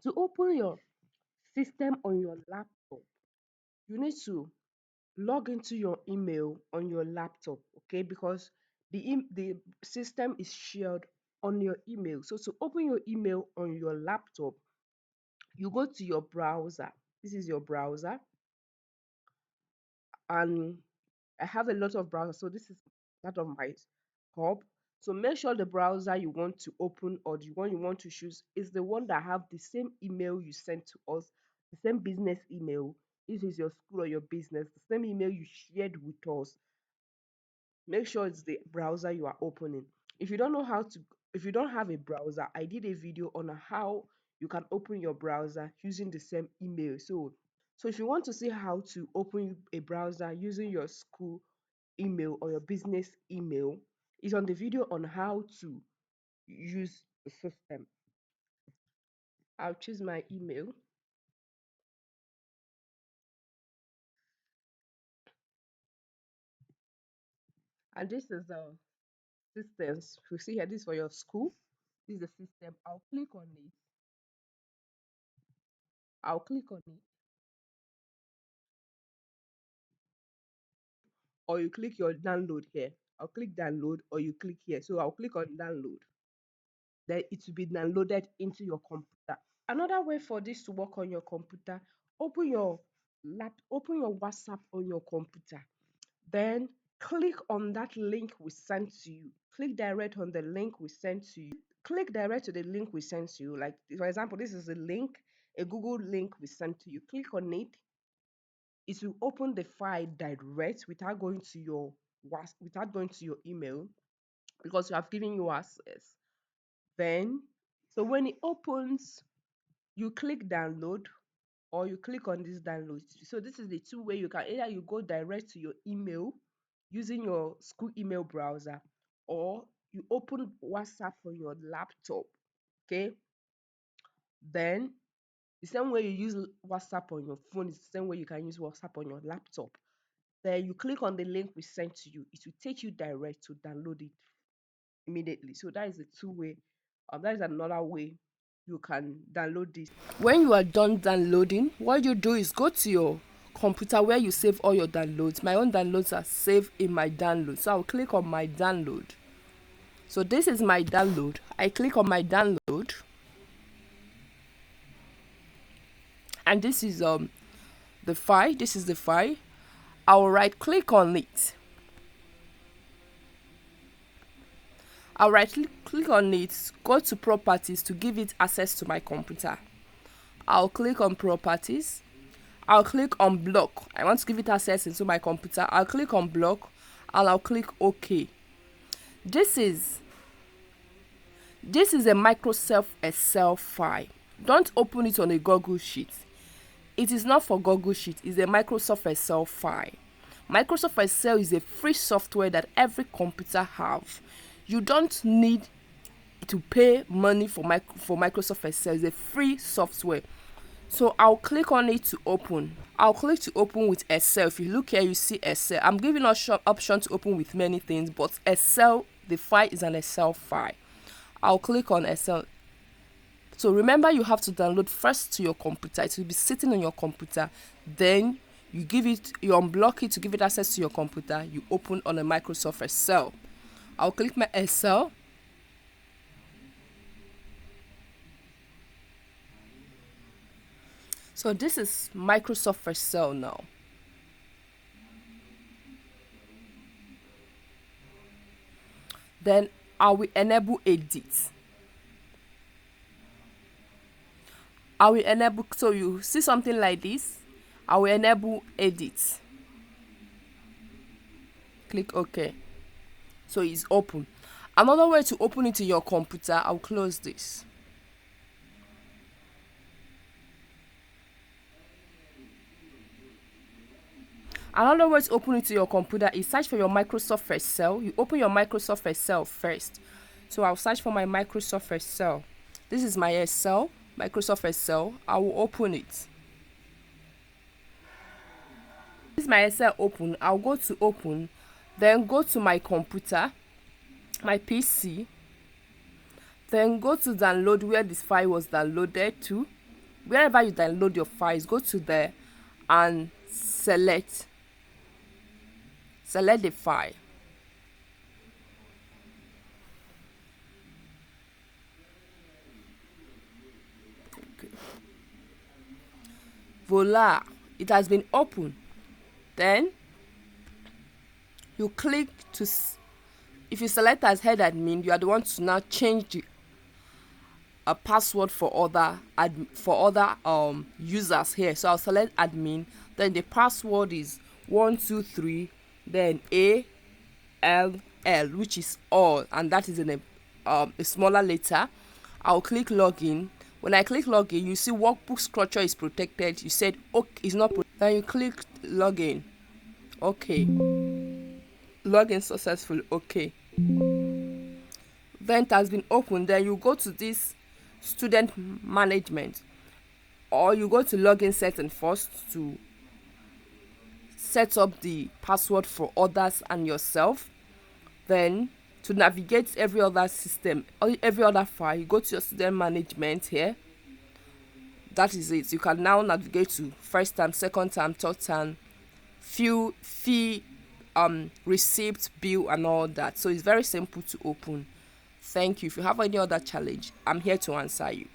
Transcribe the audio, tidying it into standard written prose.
To open your system on your laptop, you need to log into your email on your laptop, okay? Because the system is shared on your email. So to open your email on your laptop, you go to your browser. This is your browser, and I have a lot of browsers. So this is part of my hub. So make sure the browser you want to open or the one you want to choose is the one that have the same email you sent to us, the same business email. If it's your school or your business, the same email you shared with us. Make sure it's the browser you are opening. If you don't know how to, if you don't have a browser, I did a video on how you can open your browser using the same email. So if you want to see how to open a browser using your school email or your business email, it's on the video on how to use the system. I'll choose my email, and this is the systems. You see here, this is for your school. This is the system. I'll click on it. I'll click on it, or you click your download here. I'll click download, or you click here. So I'll click on download. Then it will be downloaded into your computer. Another way for this to work on your computer, open your WhatsApp on your computer. Then click on that link we sent to you. Click direct on the link we sent to you. Click direct to the link we sent to you. Like for example, this is a link, a Google link we sent to you. Click on it. It will open the file direct without going to your without going to your email, because we have given you access. Then, so when it opens, you click download, or you click on this download. So this is the two way you can either you go direct to your email using your school email browser, or you open WhatsApp on your laptop. Okay. Then the same way you use WhatsApp on your phone is the same way you can use WhatsApp on your laptop. Then you click on the link we sent to you. It will take you direct to download it immediately. So that is a two-way. That is another way you can download this. When you are done downloading, what you do is go to your computer where you save all your downloads. My own downloads are saved in my download. So I'll click on my download. So this is my download. I click on my download, and this is the file. This is the file. I'll right click on it. I'll right click on it, go to properties to give it access to my computer. I'll click on properties. I'll click on block. I want to give it access into my computer. I'll click on block, and I'll click OK. This is a Microsoft Excel file. Don't open it on a Google Sheet. It is not for Google Sheet. It's a Microsoft Excel file. Microsoft Excel is a free software that every computer have. You don't need to pay money for Microsoft Excel. It's a free software. So I'll click on it to open. I'll click to open with Excel. If you look here, you see Excel. I'm giving us option to open with many things, but Excel, the file is an Excel file. I'll click on Excel. So remember, you have to download first to your computer. It will be sitting on your computer. Then you unblock it to give it access to your computer. You open on a Microsoft Excel. I'll click my Excel. So this is Microsoft Excel now. Then I will enable edit. I will enable, so you see something like this. I will enable edit. Click OK. So it's open. Another way to open it in your computer, I'll close this. Another way to open it to your computer is search for your Microsoft Excel. You open your Microsoft Excel first. So I'll search for my Microsoft Excel. This is my Excel, Microsoft Excel. I will open it. This is my Excel open. I'll go to open, then go to my computer, my PC, then go to download where this file was downloaded to. wherever you download your files, go to there and select the file. Okay. Voila, it has been opened. Then you click to if you select as head admin, you are the one to now change a password for other users here. So I'll select admin, then the password is 123, then ALL, which is all, and that is in a smaller letter. I'll click login. When I click login, you see workbook structure is protected. You said okay, it's not then you click login. Okay, login successful. Okay, then it has been opened. Then you go to this student management, or you go to login setting first to set up the password for others and yourself. Then to navigate every other system or every other file, you go to your student management here. That is it. You can now navigate to first term, second term, third term, fee, receipt, bill, and all that. So it's very simple to open. Thank you. If you have any other challenge, I'm here to answer you.